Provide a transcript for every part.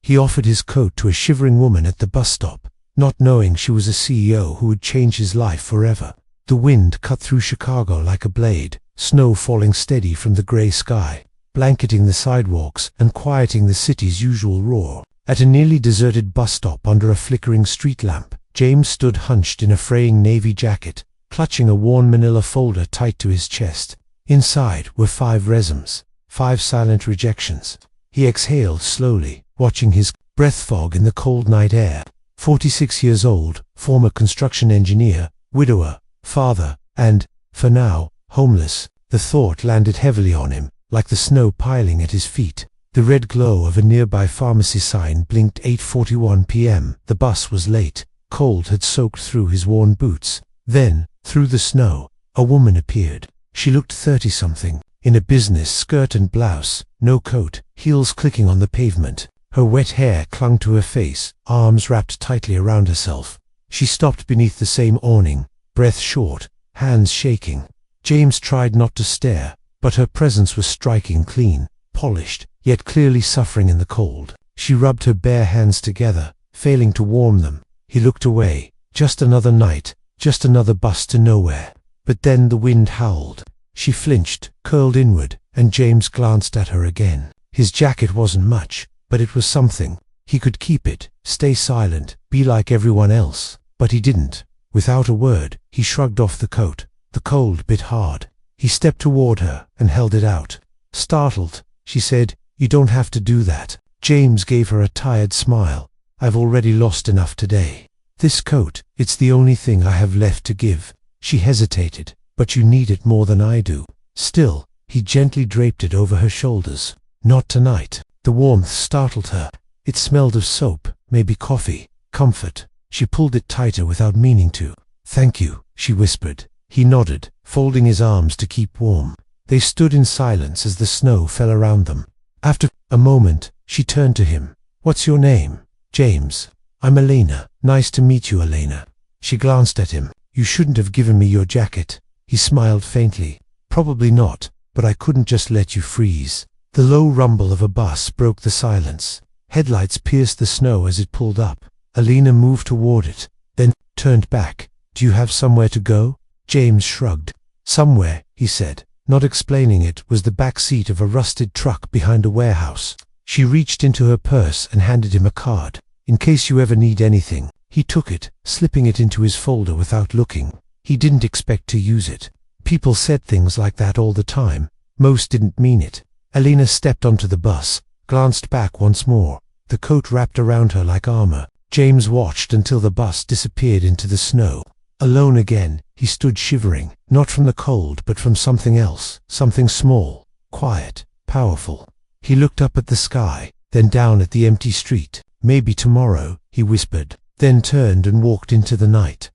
He offered his coat to a shivering woman at the bus stop, not knowing she was a CEO who would change his life forever. The wind cut through Chicago like a blade, snow falling steady from the gray sky, blanketing the sidewalks and quieting the city's usual roar. At a nearly deserted bus stop under a flickering street lamp, James stood hunched in a fraying navy jacket, clutching a worn manila folder tight to his chest. Inside were 5 resumes, 5 silent rejections. He exhaled slowly, watching his breath fog in the cold night air. 46 years old, former construction engineer, widower, father, and, for now, homeless. The thought landed heavily on him, like the snow piling at his feet. The red glow of a nearby pharmacy sign blinked 8:41 p.m. The bus was late. Cold had soaked through his worn boots. Then, through the snow, a woman appeared. She looked 30-something, in a business skirt and blouse, no coat, heels clicking on the pavement. Her wet hair clung to her face, arms wrapped tightly around herself. She stopped beneath the same awning, breath short, hands shaking. James tried not to stare, but her presence was striking, clean, polished, yet clearly suffering in the cold. She rubbed her bare hands together, failing to warm them. He looked away. Just another night, just another bus to nowhere. But then the wind howled. She flinched, curled inward, and James glanced at her again. His jacket wasn't much, but it was something. He could keep it, stay silent, be like everyone else. But he didn't. Without a word, he shrugged off the coat. The cold bit hard. He stepped toward her and held it out. Startled, she said, "You don't have to do that." James gave her a tired smile. "I've already lost enough today. This coat, it's the only thing I have left to give." She hesitated. "But you need it more than I do." Still, he gently draped it over her shoulders. "Not tonight." The warmth startled her. It smelled of soap, maybe coffee, comfort. She pulled it tighter without meaning to. "Thank you," she whispered. He nodded, folding his arms to keep warm. They stood in silence as the snow fell around them. After a moment, she turned to him. "What's your name?" "James." "I'm Elena. Nice to meet you, Elena." She glanced at him. "You shouldn't have given me your jacket." He smiled faintly. "Probably not, but I couldn't just let you freeze." The low rumble of a bus broke the silence. Headlights pierced the snow as it pulled up. Elena moved toward it, then turned back. "Do you have somewhere to go?" James shrugged. "Somewhere," he said. Not explaining it, was the back seat of a rusted truck behind a warehouse. She reached into her purse and handed him a card. "In case you ever need anything." He took it, slipping it into his folder without looking. He didn't expect to use it. People said things like that all the time. Most didn't mean it. Elena stepped onto the bus, glanced back once more. The coat wrapped around her like armor. James watched until the bus disappeared into the snow. Alone again, he stood shivering, not from the cold but from something else, something small, quiet, powerful. He looked up at the sky, then down at the empty street. "Maybe tomorrow," he whispered, then turned and walked into the night.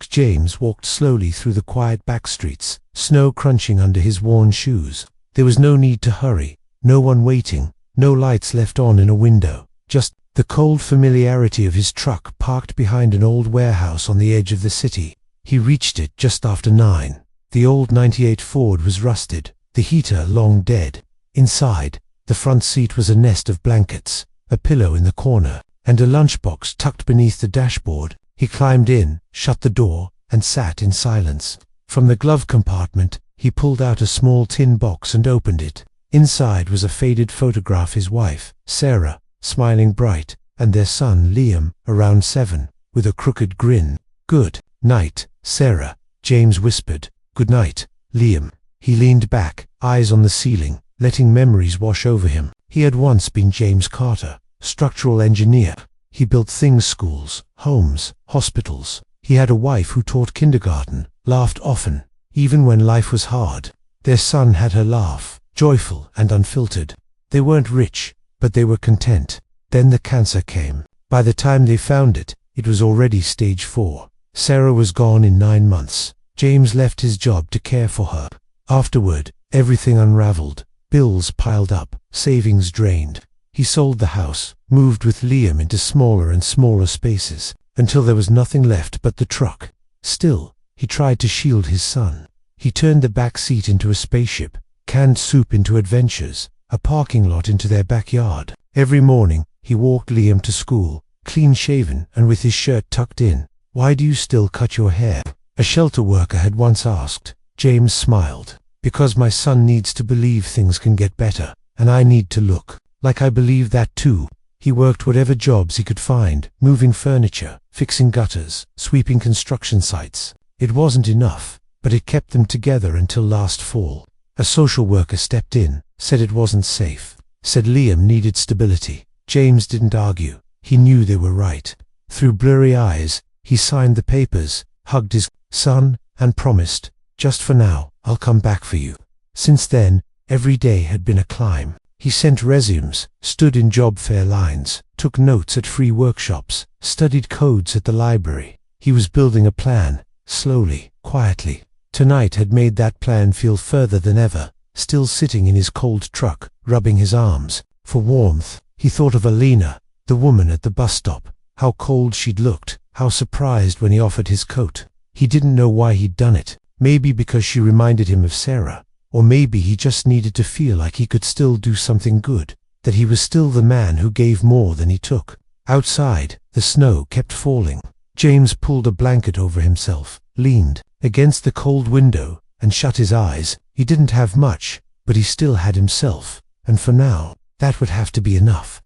James walked slowly through the quiet back streets, snow crunching under his worn shoes. There was no need to hurry, no one waiting, no lights left on in a window, just the cold familiarity of his truck parked behind an old warehouse on the edge of the city. He reached it just after 9. The old '98 Ford was rusted, the heater long dead. Inside, the front seat was a nest of blankets, a pillow in the corner, and a lunchbox tucked beneath the dashboard. He climbed in, shut the door, and sat in silence. From the glove compartment, he pulled out a small tin box and opened it. Inside was a faded photograph of his wife, Sarah, smiling bright, and their son, Liam, around 7, with a crooked grin. "Good night, Sarah," James whispered. "Good night, Liam." He leaned back, eyes on the ceiling, letting memories wash over him. He had once been James Carter, structural engineer. He built things, schools, homes, hospitals. He had a wife who taught kindergarten, laughed often, even when life was hard. Their son had her laugh, joyful and unfiltered. They weren't rich, but they were content. Then the cancer came. By the time they found it, it was already stage 4. Sarah was gone in 9 months. James left his job to care for her. Afterward, everything unraveled. Bills piled up, savings drained. He sold the house, moved with Liam into smaller and smaller spaces, until there was nothing left but the truck. Still, he tried to shield his son. He turned the back seat into a spaceship, canned soup into adventures, a parking lot into their backyard. Every morning, he walked Liam to school, clean-shaven and with his shirt tucked in. "Why do you still cut your hair?" a shelter worker had once asked. James smiled. "Because my son needs to believe things can get better, and I need to look like I believe that too." He worked whatever jobs he could find, moving furniture, fixing gutters, sweeping construction sites. It wasn't enough, but it kept them together until last fall. A social worker stepped in, said it wasn't safe, said Liam needed stability. James didn't argue. He knew they were right. Through blurry eyes, he signed the papers, hugged his son, and promised, "Just for now, I'll come back for you." Since then, every day had been a climb. He sent resumes, stood in job fair lines, took notes at free workshops, studied codes at the library. He was building a plan, slowly, quietly. Tonight had made that plan feel further than ever. Still sitting in his cold truck, rubbing his arms for warmth, he thought of Alina, the woman at the bus stop. How cold she'd looked, how surprised when he offered his coat. He didn't know why he'd done it. Maybe because she reminded him of Sarah. Or maybe he just needed to feel like he could still do something good, that he was still the man who gave more than he took. Outside, the snow kept falling. James pulled a blanket over himself, leaned against the cold window, and shut his eyes. He didn't have much, but he still had himself, and for now, that would have to be enough.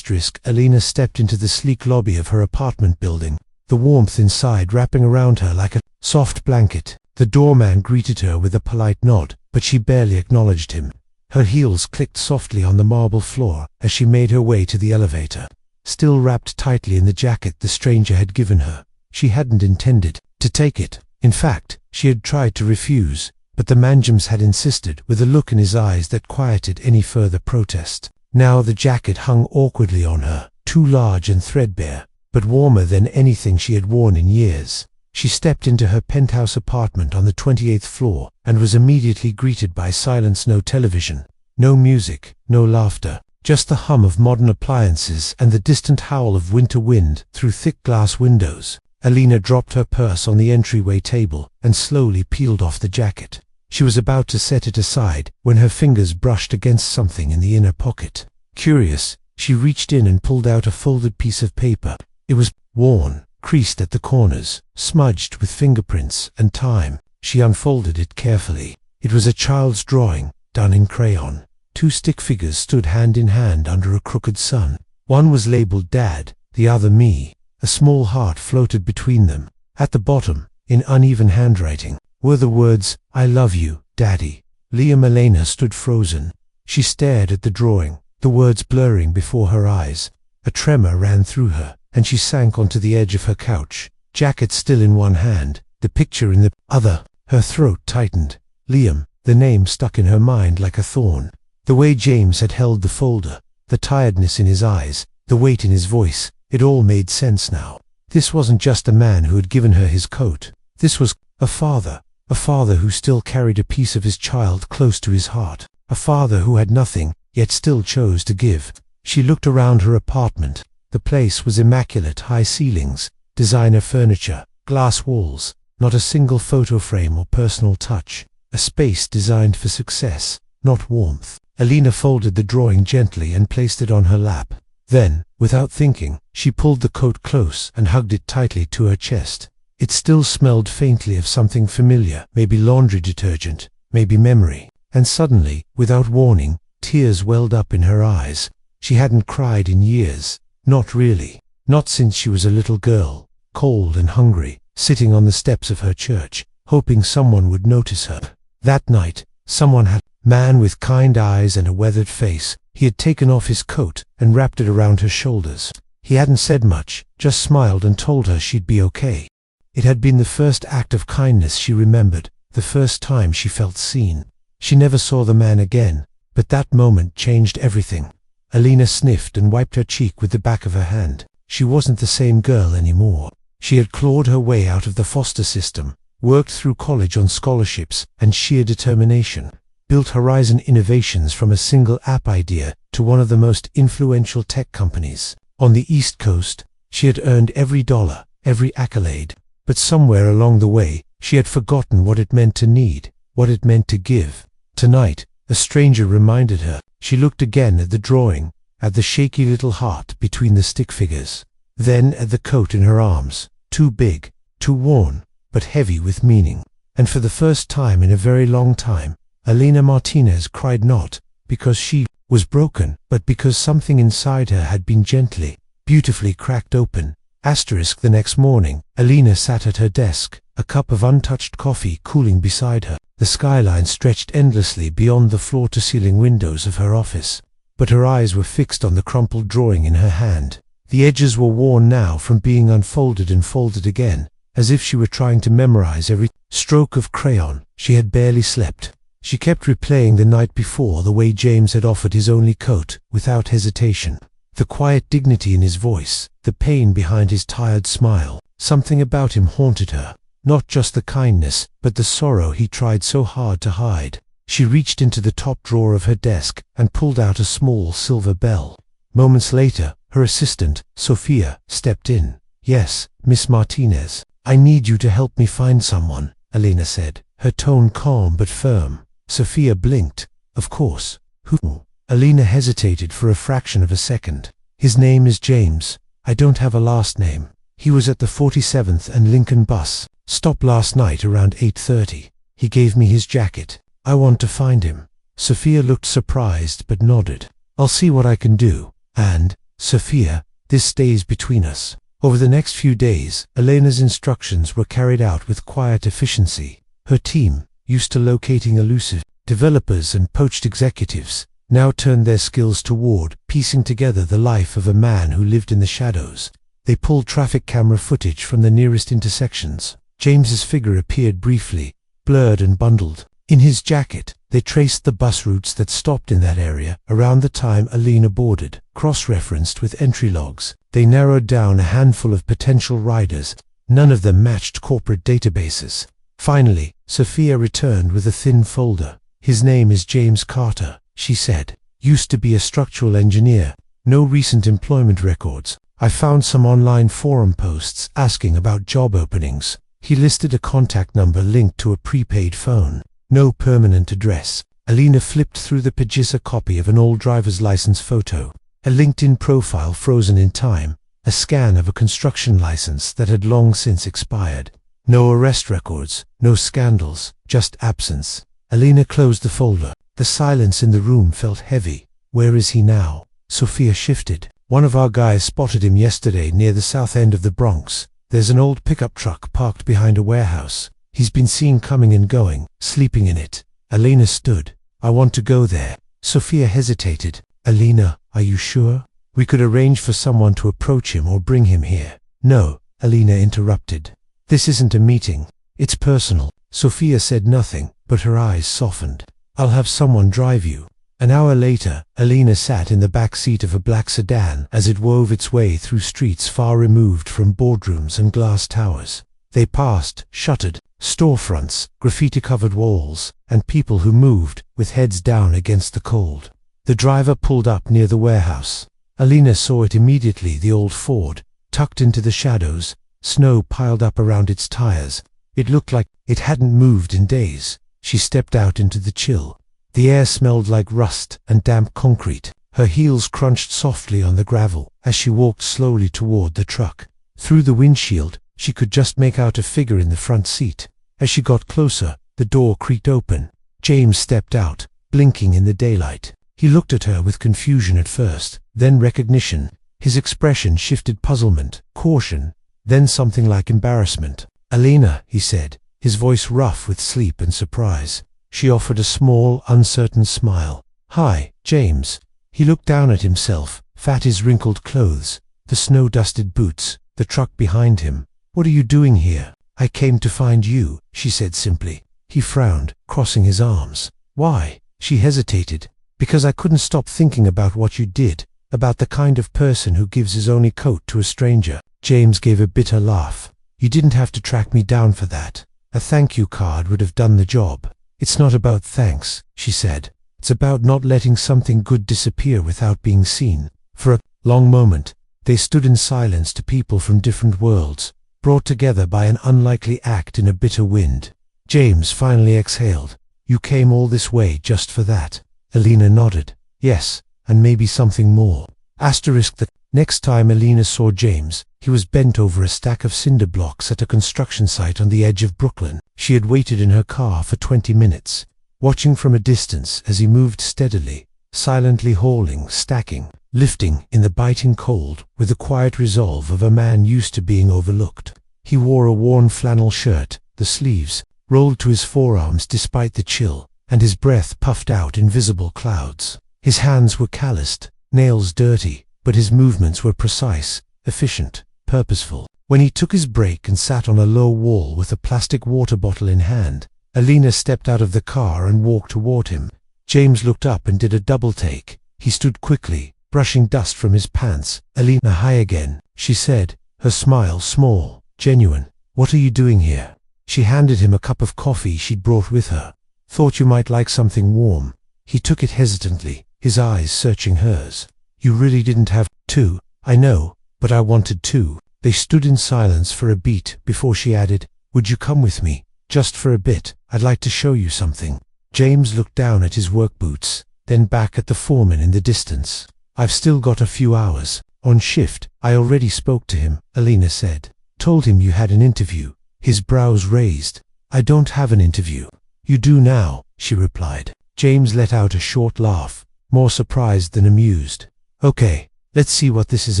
Alina stepped into the sleek lobby of her apartment building, the warmth inside wrapping around her like a soft blanket. The doorman greeted her with a polite nod, but she barely acknowledged him. Her heels clicked softly on the marble floor as she made her way to the elevator. Still wrapped tightly in the jacket the stranger had given her, she hadn't intended to take it. In fact, she had tried to refuse, but the Manjams had insisted, with a look in his eyes that quieted any further protest. Now the jacket hung awkwardly on her, too large and threadbare, but warmer than anything she had worn in years. She stepped into her penthouse apartment on the 28th floor and was immediately greeted by silence. No television, no music, no laughter, just the hum of modern appliances and the distant howl of winter wind through thick glass windows. Alina dropped her purse on the entryway table and slowly peeled off the jacket. She was about to set it aside when her fingers brushed against something in the inner pocket. Curious, she reached in and pulled out a folded piece of paper. It was worn, creased at the corners, smudged with fingerprints and time. She unfolded it carefully. It was a child's drawing, done in crayon. Two stick figures stood hand in hand under a crooked sun. One was labeled Dad, the other me. A small heart floated between them. At the bottom, in uneven handwriting, were the words, "I love you, Daddy." Alina stood frozen. She stared at the drawing, the words blurring before her eyes. A tremor ran through her, and she sank onto the edge of her couch, jacket still in one hand, the picture in the other. Her throat tightened. Liam, the name stuck in her mind like a thorn. The way James had held the folder, the tiredness in his eyes, the weight in his voice, it all made sense now. This wasn't just a man who had given her his coat. This was a father who still carried a piece of his child close to his heart, a father who had nothing, yet still chose to give. She looked around her apartment. The place was immaculate, high ceilings, designer furniture, glass walls, not a single photo frame or personal touch. A space designed for success, not warmth. Alina folded the drawing gently and placed it on her lap. Then, without thinking, she pulled the coat close and hugged it tightly to her chest. It still smelled faintly of something familiar, maybe laundry detergent, maybe memory. And suddenly, without warning, tears welled up in her eyes. She hadn't cried in years. Not really. Not since she was a little girl, cold and hungry, sitting on the steps of her church, hoping someone would notice her. That night, someone had. Man with kind eyes and a weathered face. He had taken off his coat and wrapped it around her shoulders. He hadn't said much, just smiled and told her she'd be okay. It had been the first act of kindness she remembered, the first time she felt seen. She never saw the man again, but that moment changed everything. Alina sniffed and wiped her cheek with the back of her hand. She wasn't the same girl anymore. She had clawed her way out of the foster system, worked through college on scholarships and sheer determination, built Horizon Innovations from a single app idea to one of the most influential tech companies. On the East Coast, she had earned every dollar, every accolade, but somewhere along the way, she had forgotten what it meant to need, what it meant to give. Tonight, a stranger reminded her. She looked again at the drawing, at the shaky little heart between the stick figures, then at the coat in her arms, too big, too worn, but heavy with meaning. And for the first time in a very long time, Elena Martinez cried not because she was broken, but because something inside her had been gently, beautifully cracked open. The next morning, Elena sat at her desk, a cup of untouched coffee cooling beside her. The skyline stretched endlessly beyond the floor-to-ceiling windows of her office, but her eyes were fixed on the crumpled drawing in her hand. The edges were worn now from being unfolded and folded again, as if she were trying to memorize every stroke of crayon. She had barely slept. She kept replaying the night before, the way James had offered his only coat, without hesitation. The quiet dignity in his voice, the pain behind his tired smile. Something about him haunted her, not just the kindness, but the sorrow he tried so hard to hide. She reached into the top drawer of her desk and pulled out a small silver bell. Moments later, her assistant, Sophia, stepped in. "Yes, Miss Martinez. I need you to help me find someone," Elena said, her tone calm but firm. Sophia blinked. "Of course. Who?" Elena hesitated for a fraction of a second. "His name is James. I don't have a last name. He was at the 47th and Lincoln bus stop last night around 8:30. He gave me his jacket. I want to find him." Sophia looked surprised but nodded. "I'll see what I can do. And, Sophia, this stays between us." Over the next few days, Elena's instructions were carried out with quiet efficiency. Her team, used to locating elusive developers and poached executives, now turned their skills toward piecing together the life of a man who lived in the shadows. They pulled traffic camera footage from the nearest intersections. James's figure appeared briefly, blurred and bundled. In his jacket, they traced the bus routes that stopped in that area around the time Elena boarded. Cross-referenced with entry logs, they narrowed down a handful of potential riders. None of them matched corporate databases. Finally, Sophia returned with a thin folder. "His name is James Carter," she said. "Used to be a structural engineer. No recent employment records. I found some online forum posts asking about job openings. He listed a contact number linked to a prepaid phone. No permanent address." Elena flipped through the Pagisa copy of an old driver's license photo, a LinkedIn profile frozen in time, a scan of a construction license that had long since expired. No arrest records, no scandals, just absence. Elena closed the folder. The silence in the room felt heavy. "Where is he now?" Sophia shifted. "One of our guys spotted him yesterday near the south end of the Bronx. There's an old pickup truck parked behind a warehouse. He's been seen coming and going, sleeping in it." Elena stood. "I want to go there." Sophia hesitated. "Elena, are you sure? We could arrange for someone to approach him or bring him here." "No," Elena interrupted. "This isn't a meeting. It's personal." Sophia said nothing, but her eyes softened. "I'll have someone drive you." An hour later, Elena sat in the back seat of a black sedan as it wove its way through streets far removed from boardrooms and glass towers. They passed shuttered storefronts, graffiti-covered walls, and people who moved with heads down against the cold. The driver pulled up near the warehouse. Elena saw it immediately, the old Ford, tucked into the shadows, snow piled up around its tires. It looked like it hadn't moved in days. She stepped out into the chill. The air smelled like rust and damp concrete. Her heels crunched softly on the gravel as she walked slowly toward the truck. Through the windshield, she could just make out a figure in the front seat. As she got closer, the door creaked open. James stepped out, blinking in the daylight. He looked at her with confusion at first, then recognition. His expression shifted puzzlement, caution, then something like embarrassment. "Elena," he said, his voice rough with sleep and surprise. She offered a small, uncertain smile. "Hi, James." He looked down at himself, at his wrinkled clothes, the snow-dusted boots, the truck behind him. "What are you doing here?" "I came to find you," she said simply. He frowned, crossing his arms. "Why?" She hesitated. "Because I couldn't stop thinking about what you did, about the kind of person who gives his only coat to a stranger." James gave a bitter laugh. "You didn't have to track me down for that. A thank you card would have done the job." "It's not about thanks," she said. "It's about not letting something good disappear without being seen." For a long moment, they stood in silence, to people from different worlds, brought together by an unlikely act in a bitter wind. James finally exhaled. "You came all this way just for that?" Elena nodded. "Yes, and maybe something more. The next time Alina saw James, he was bent over a stack of cinder blocks at a construction site on the edge of Brooklyn. She had waited in her car for 20 minutes, watching from a distance as he moved steadily, silently hauling, stacking, lifting in the biting cold with the quiet resolve of a man used to being overlooked. He wore a worn flannel shirt, the sleeves rolled to his forearms despite the chill, and his breath puffed out in visible clouds. His hands were calloused, nails dirty, but his movements were precise, efficient, purposeful. When he took his break and sat on a low wall with a plastic water bottle in hand, Alina stepped out of the car and walked toward him. James looked up and did a double take. He stood quickly, brushing dust from his pants. "Alina, hi again," she said, her smile small, genuine. "What are you doing here?" She handed him a cup of coffee she'd brought with her. "Thought you might like something warm." He took it hesitantly, his eyes searching hers. "You really didn't have to." "I know, but I wanted to." They stood in silence for a beat before she added, "Would you come with me? Just for a bit. I'd like to show you something." James looked down at his work boots, then back at the foreman in the distance. "I've still got a few hours on shift." "I already spoke to him," Alina said. "Told him you had an interview." His brows raised. "I don't have an interview." "You do now," she replied. James let out a short laugh, more surprised than amused. "Okay, let's see what this is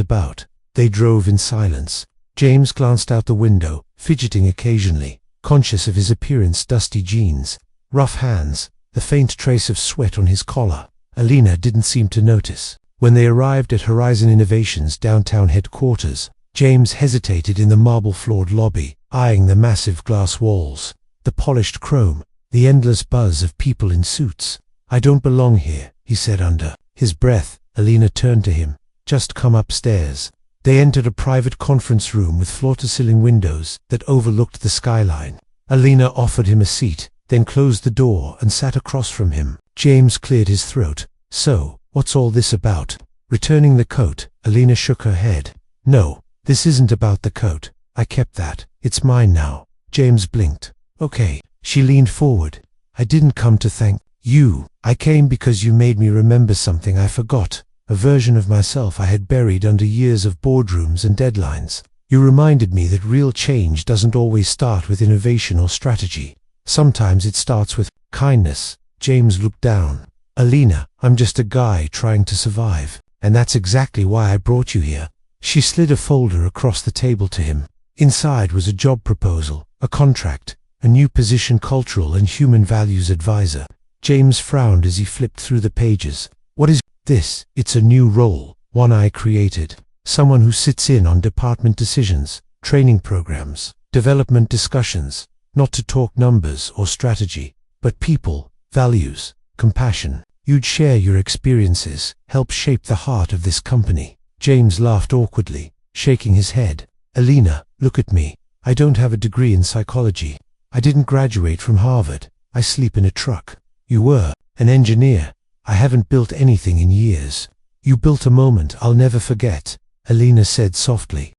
about." They drove in silence. James glanced out the window, fidgeting occasionally, conscious of his appearance, dusty jeans, rough hands, the faint trace of sweat on his collar. Alina didn't seem to notice. When they arrived at Horizon Innovations' downtown headquarters, James hesitated in the marble-floored lobby, eyeing the massive glass walls, the polished chrome, the endless buzz of people in suits. "I don't belong here," he said under his breath. Alina turned to him. "Just come upstairs." They entered a private conference room with floor-to-ceiling windows that overlooked the skyline. Alina offered him a seat, then closed the door and sat across from him. James cleared his throat. "So, what's all this about?" Returning the coat, Alina shook her head. "No, this isn't about the coat. I kept that. It's mine now." James blinked. "Okay." She leaned forward. "I didn't come to thank you. I came because you made me remember something I forgot, a version of myself I had buried under years of boardrooms and deadlines. You reminded me that real change doesn't always start with innovation or strategy. Sometimes it starts with kindness." James looked down. "Alina, I'm just a guy trying to survive, and that's exactly why I brought you here." She slid a folder across the table to him. Inside was a job proposal, a contract, a new position, cultural and human values advisor. James frowned as he flipped through the pages. "What is this?" "It's a new role, one I created. Someone who sits in on department decisions, training programs, development discussions, not to talk numbers or strategy, but people, values, compassion. You'd share your experiences, help shape the heart of this company." James laughed awkwardly, shaking his head. "Alina, look at me. I don't have a degree in psychology. I didn't graduate from Harvard. I sleep in a truck. You were an engineer. I haven't built anything in years. You built a moment I'll never forget," Alina said softly.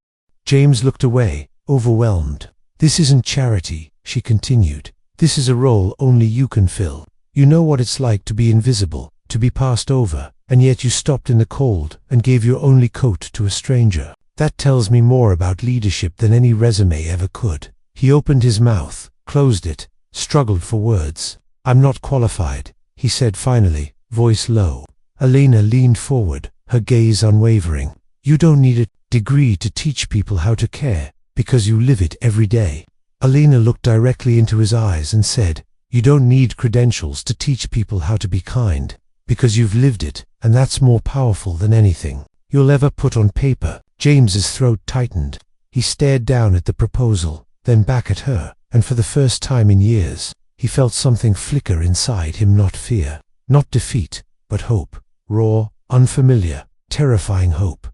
James looked away, overwhelmed. "This isn't charity," she continued. "This is a role only you can fill. You know what it's like to be invisible, to be passed over, and yet you stopped in the cold and gave your only coat to a stranger. That tells me more about leadership than any resume ever could." He opened his mouth, closed it, struggled for words. "I'm not qualified," he said finally, voice low. Alina leaned forward, her gaze unwavering. "You don't need a degree to teach people how to care, because you live it every day." Alina looked directly into his eyes and said, "You don't need credentials to teach people how to be kind, because you've lived it, and that's more powerful than anything you'll ever put on paper." James's throat tightened. He stared down at the proposal, then back at her, and for the first time in years, he felt something flicker inside him, not fear, not defeat, but hope. Raw, unfamiliar, terrifying hope.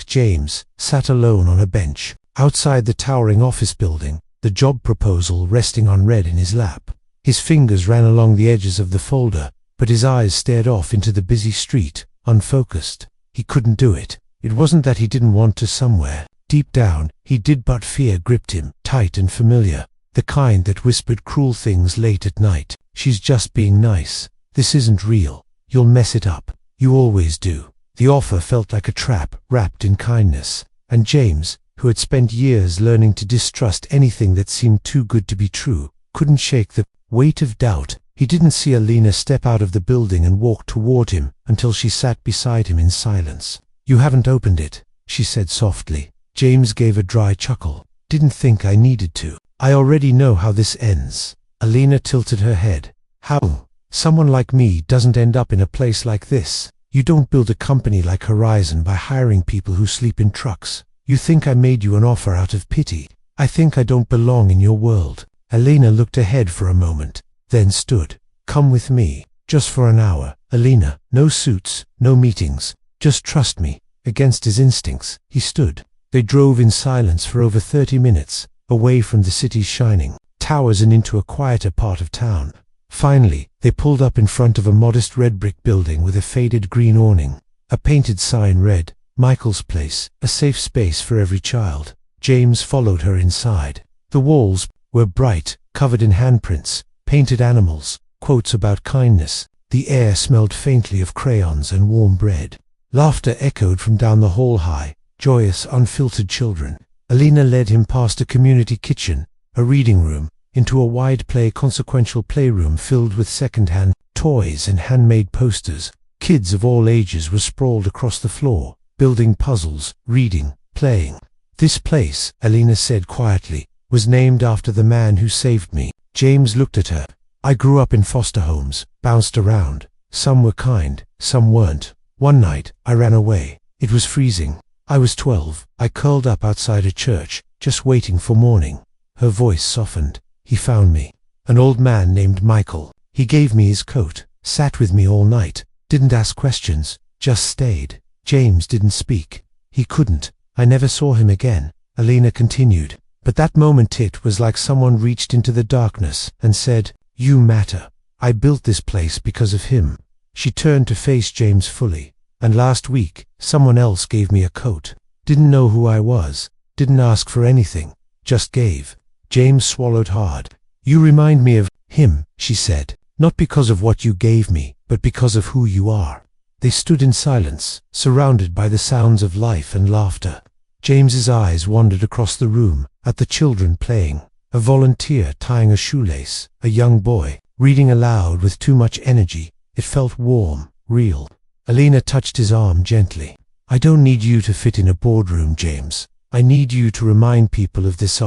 James sat alone on a bench, outside the towering office building, the job proposal resting unread in his lap. His fingers ran along the edges of the folder, but his eyes stared off into the busy street, unfocused. He couldn't do it. It wasn't that he didn't want to somewhere. Deep down, he did, but fear gripped him, tight and familiar, the kind that whispered cruel things late at night. "She's just being nice. This isn't real. You'll mess it up." You always do." The offer felt like a trap wrapped in kindness, and James, who had spent years learning to distrust anything that seemed too good to be true, couldn't shake the weight of doubt. He didn't see Alina step out of the building and walk toward him until she sat beside him in silence. "You haven't opened it," she said softly. James gave a dry chuckle. "Didn't think I needed to. I already know how this ends." Alina tilted her head. "How? Someone like me doesn't end up in a place like this. You don't build a company like Horizon by hiring people who sleep in trucks. You think I made you an offer out of pity? I think I don't belong in your world." Alina looked ahead for a moment, then stood. "Come with me, just for an hour." "Alina, no suits, no meetings, just trust me." Against his instincts, he stood. They drove in silence for over 30 minutes, away from the city's shining towers and into a quieter part of town. Finally, they pulled up in front of a modest red brick building with a faded green awning. A painted sign read, "Michael's Place, a safe space for every child." James followed her inside. The walls were bright, covered in handprints, painted animals, quotes about kindness. The air smelled faintly of crayons and warm bread. Laughter echoed from down the hall, high, joyous, unfiltered children. Alina led him past a community kitchen, a reading room, into a wide consequential playroom filled with second-hand toys and handmade posters. Kids of all ages were sprawled across the floor, building puzzles, reading, playing. "This place," Alina said quietly, "was named after the man who saved me." James looked at her. "I grew up in foster homes, bounced around. Some were kind, some weren't. One night, I ran away. It was freezing. I was 12. I curled up outside a church, just waiting for morning." Her voice softened. "He found me. An old man named Michael. He gave me his coat, sat with me all night, didn't ask questions, just stayed." James didn't speak. He couldn't. "I never saw him again," Alina continued. "But that moment it was like someone reached into the darkness and said, 'You matter. I built this place because of him.'" She turned to face James fully. "And last week, someone else gave me a coat. Didn't know who I was, didn't ask for anything, just gave." James swallowed hard. "You remind me of him," she said. "Not because of what you gave me, but because of who you are." They stood in silence, surrounded by the sounds of life and laughter. James's eyes wandered across the room, at the children playing, a volunteer tying a shoelace, a young boy reading aloud with too much energy. It felt warm, real. Alina touched his arm gently. "I don't need you to fit in a boardroom, James. I need you to remind people of this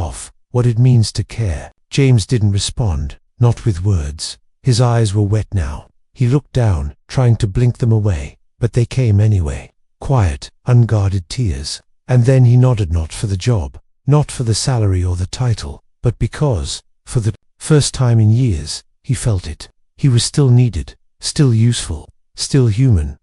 what it means to care." James didn't respond, not with words. His eyes were wet now. He looked down, trying to blink them away, but they came anyway. Quiet, unguarded tears. And then he nodded, not for the job, not for the salary or the title, but because, for the first time in years, he felt it. He was still needed, still useful, still human.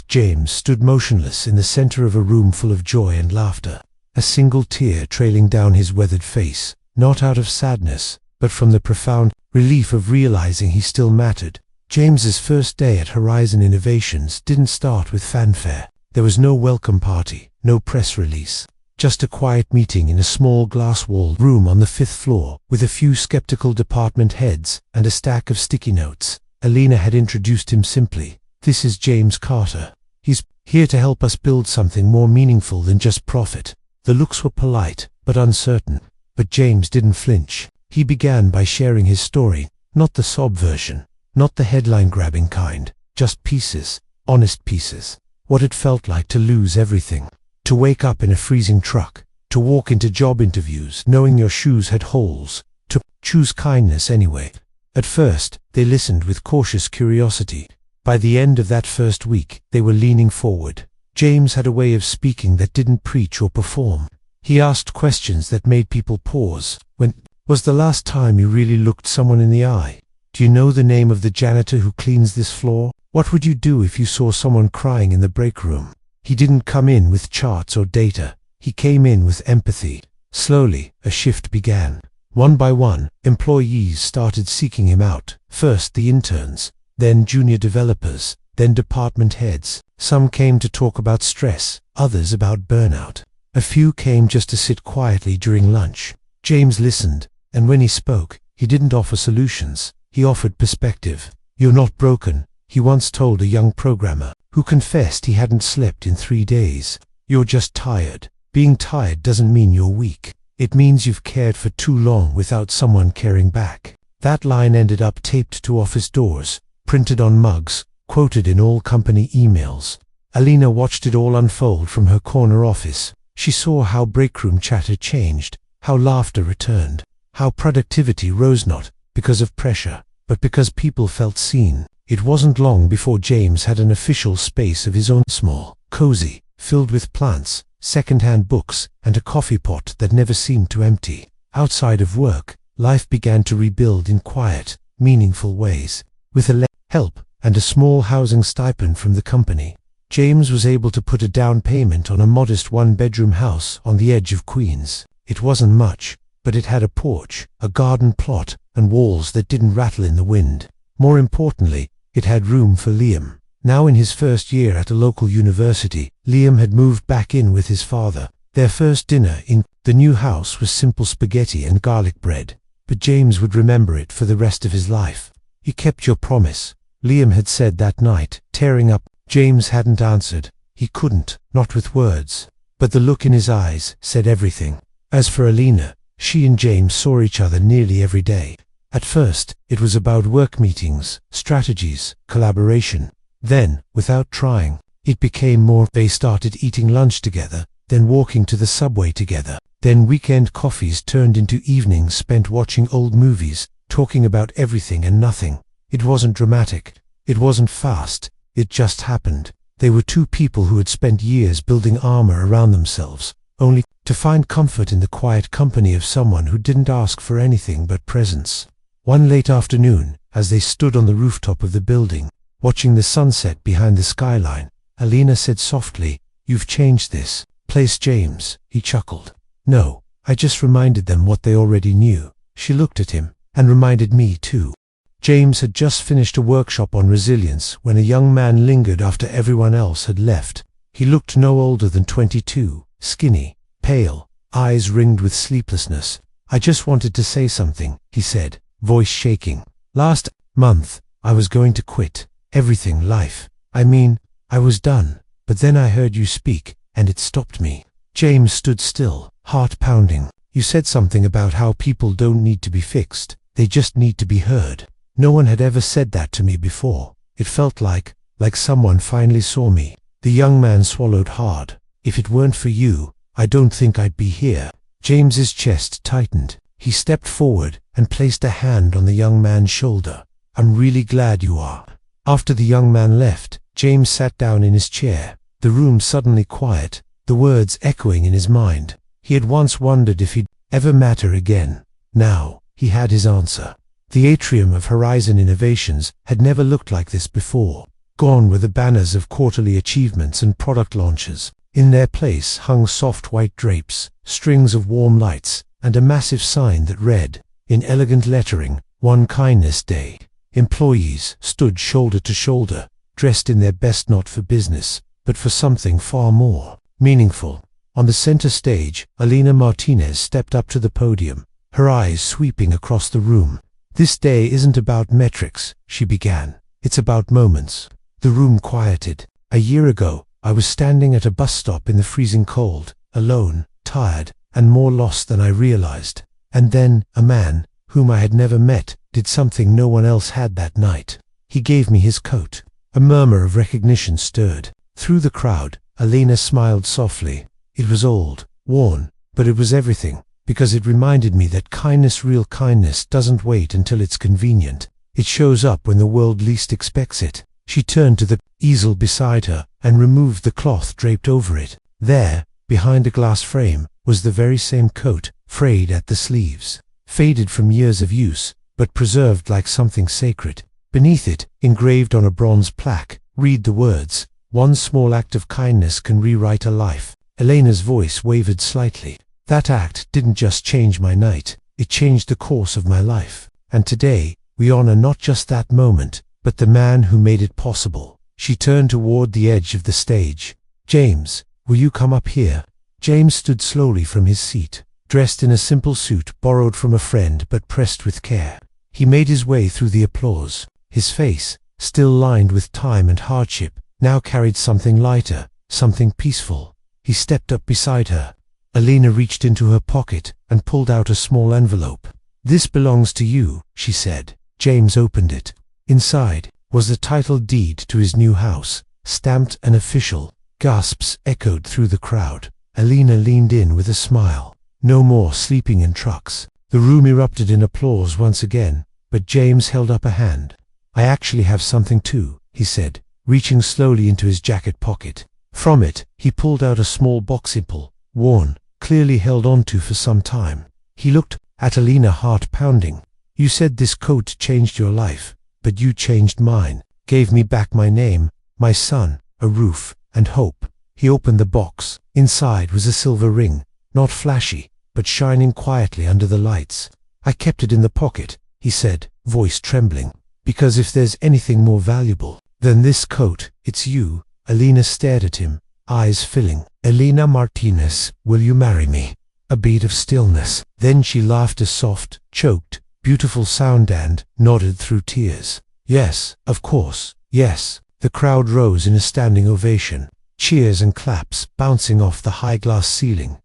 James stood motionless in the center of a room full of joy and laughter, a single tear trailing down his weathered face, not out of sadness, but from the profound relief of realizing he still mattered. James's first day at Horizon Innovations didn't start with fanfare. There was no welcome party, no press release, just a quiet meeting in a small glass-walled room on the 5th floor, with a few skeptical department heads and a stack of sticky notes. Alina had introduced him simply. "This is James Carter. He's here to help us build something more meaningful than just profit." The looks were polite, but uncertain. But James didn't flinch. He began by sharing his story, not the sob version, not the headline-grabbing kind, just pieces, honest pieces. What it felt like to lose everything, to wake up in a freezing truck, to walk into job interviews knowing your shoes had holes, to choose kindness anyway. At first, they listened with cautious curiosity. By the end of that first week, they were leaning forward. James had a way of speaking that didn't preach or perform. He asked questions that made people pause. "When was the last time you really looked someone in the eye? Do you know the name of the janitor who cleans this floor? What would you do if you saw someone crying in the break room?" He didn't come in with charts or data. He came in with empathy. Slowly, a shift began. One by one, employees started seeking him out. First the interns, then junior developers, then department heads. Some came to talk about stress, others about burnout. A few came just to sit quietly during lunch. James listened, and when he spoke, he didn't offer solutions. He offered perspective. "You're not broken. he once told a young programmer, who confessed he hadn't slept in 3 days. "You're just tired. Being tired doesn't mean you're weak. It means you've cared for too long without someone caring back." That line ended up taped to office doors, printed on mugs, quoted in all company emails. Alina watched it all unfold from her corner office. She saw how breakroom chatter changed, how laughter returned, how productivity rose not because of pressure, but because people felt seen. It wasn't long before James had an official space of his own, small, cozy, filled with plants, second-hand books, and a coffee pot that never seemed to empty. Outside of work, life began to rebuild in quiet, meaningful ways. With help and a small housing stipend from the company, James was able to put a down payment on a modest one-bedroom house on the edge of Queens. It wasn't much, but it had a porch, a garden plot, and walls that didn't rattle in the wind. More importantly, it had room for Liam. Now in his first year at a local university, Liam had moved back in with his father. Their first dinner in the new house was simple spaghetti and garlic bread, but James would remember it for the rest of his life. "You kept your promise," Liam had said that night, tearing up. James hadn't answered. He couldn't, not with words. But the look in his eyes said everything. As for Alina, she and James saw each other nearly every day. At first, it was about work meetings, strategies, collaboration. Then, without trying, it became more. They started eating lunch together, then walking to the subway together. Then weekend coffees turned into evenings spent watching old movies, talking about everything and nothing. It wasn't dramatic. It wasn't fast. It just happened. They were two people who had spent years building armor around themselves, only to find comfort in the quiet company of someone who didn't ask for anything but presence. One late afternoon, as they stood on the rooftop of the building, watching the sunset behind the skyline, Alina said softly, "You've changed this place, James." He chuckled. "No, I just reminded them what they already knew." She looked at him, "And reminded me too." James had just finished a workshop on resilience when a young man lingered after everyone else had left. He looked no older than 22, skinny, pale, eyes ringed with sleeplessness. "I just wanted to say something," he said, voice shaking. "Last month, I was going to quit everything, life. I mean, I was done. But then I heard you speak, and it stopped me." James stood still, heart pounding. "You said something about how people don't need to be fixed. They just need to be heard. No one had ever said that to me before. It felt like someone finally saw me." The young man swallowed hard. "If it weren't for you, I don't think I'd be here." James's chest tightened. He stepped forward and placed a hand on the young man's shoulder. "I'm really glad you are." After the young man left, James sat down in his chair, the room suddenly quiet, the words echoing in his mind. He had once wondered if he'd ever matter again. Now, he had his answer. The atrium of Horizon Innovations had never looked like this before. Gone were the banners of quarterly achievements and product launches. In their place hung soft white drapes, strings of warm lights, and a massive sign that read, in elegant lettering, "One Kindness Day." Employees stood shoulder to shoulder, dressed in their best, not for business, but for something far more meaningful. On the center stage, Alina Martinez stepped up to the podium, her eyes sweeping across the room. "This day isn't about metrics," she began. "It's about moments." The room quieted. "A year ago, I was standing at a bus stop in the freezing cold, alone, tired, and more lost than I realized. And then, a man, whom I had never met, did something no one else had that night. He gave me his coat." A murmur of recognition stirred. Through the crowd, Alina smiled softly. "It was old, worn, but it was everything, because it reminded me that kindness, real kindness, doesn't wait until it's convenient. It shows up when the world least expects it." She turned to the easel beside her and removed the cloth draped over it. There, behind a glass frame, was the very same coat, frayed at the sleeves, faded from years of use, but preserved like something sacred. Beneath it, engraved on a bronze plaque, read the words, "One small act of kindness can rewrite a life." Elena's voice wavered slightly. "That act didn't just change my night, it changed the course of my life. And today, we honor not just that moment, but the man who made it possible." She turned toward the edge of the stage. "James, will you come up here?" James stood slowly from his seat, dressed in a simple suit borrowed from a friend but pressed with care. He made his way through the applause. His face, still lined with time and hardship, now carried something lighter, something peaceful. He stepped up beside her. Alina reached into her pocket and pulled out a small envelope. "This belongs to you," she said. James opened it. Inside was the title deed to his new house, stamped and official. Gasps echoed through the crowd. Alina leaned in with a smile. No more sleeping in trucks. The room erupted in applause once again, but James held up a hand. "I actually have something too," he said, reaching slowly into his jacket pocket. From it, he pulled out a small box, simple, worn, clearly held onto for some time. He looked at Alina, heart pounding. "You said this coat changed your life, but you changed mine, gave me back my name, my son, a roof, and hope." He opened the box. Inside was a silver ring, not flashy, but shining quietly under the lights. "I kept it in the pocket," he said, voice trembling, "because if there's anything more valuable than this coat, it's you." Alina stared at him, eyes filling. "Elena Martinez, will you marry me?" A beat of stillness. Then she laughed, a soft, choked, beautiful sound, and nodded through tears. "Yes, of course, yes." The crowd rose in a standing ovation. Cheers and claps bouncing off the high glass ceiling.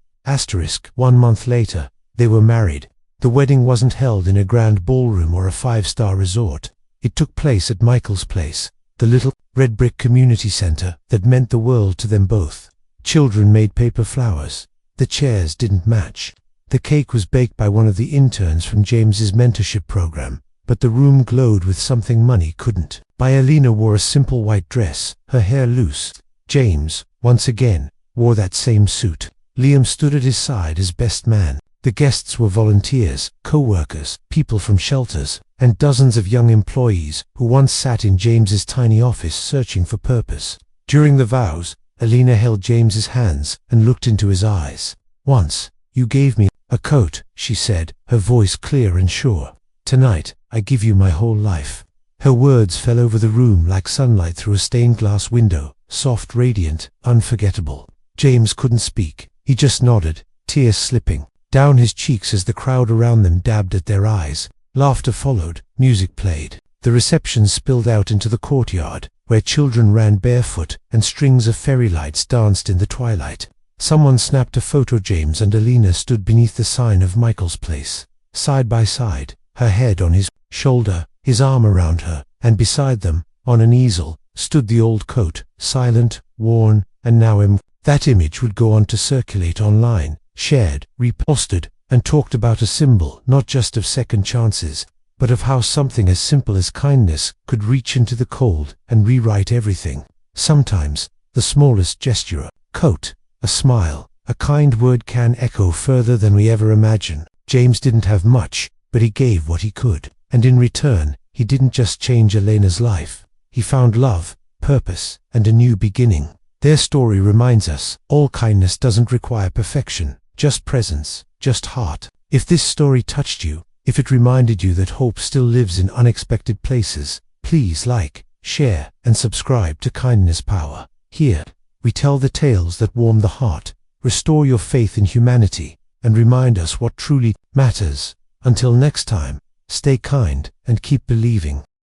1 month later, they were married. The wedding wasn't held in a grand ballroom or a 5-star resort. It took place at Michael's place, the little red brick community center that meant the world to them both. Children made paper flowers. The chairs didn't match. The cake was baked by one of the interns from James's mentorship program, but the room glowed with something money couldn't buy. Alina wore a simple white dress, her hair loose. James, once again, wore that same suit. Liam stood at his side as best man. The guests were volunteers, co-workers, people from shelters, and dozens of young employees who once sat in James's tiny office searching for purpose. During the vows, Alina held James's hands and looked into his eyes. "Once, you gave me a coat," she said, her voice clear and sure. "Tonight, I give you my whole life." Her words fell over the room like sunlight through a stained glass window, soft, radiant, unforgettable. James couldn't speak. He just nodded, tears slipping down his cheeks as the crowd around them dabbed at their eyes. Laughter followed, music played. The reception spilled out into the courtyard, where children ran barefoot and strings of fairy lights danced in the twilight. Someone snapped a photo. James and Alina stood beneath the sign of Michael's place, side by side, her head on his shoulder, his arm around her, and beside them, on an easel, stood the old coat, silent, worn, and now that image would go on to circulate online, shared, reposted, and talked about, a symbol not just of second chances, but of how something as simple as kindness could reach into the cold and rewrite everything. Sometimes, the smallest gesture, a coat, a smile, a kind word can echo further than we ever imagine. James didn't have much, but he gave what he could, and in return, he didn't just change Elena's life. He found love, purpose, and a new beginning. Their story reminds us, all kindness doesn't require perfection, just presence, just heart. If this story touched you, if it reminded you that hope still lives in unexpected places, please like, share, and subscribe to Kindness Power. Here, we tell the tales that warm the heart, restore your faith in humanity, and remind us what truly matters. Until next time, stay kind and keep believing.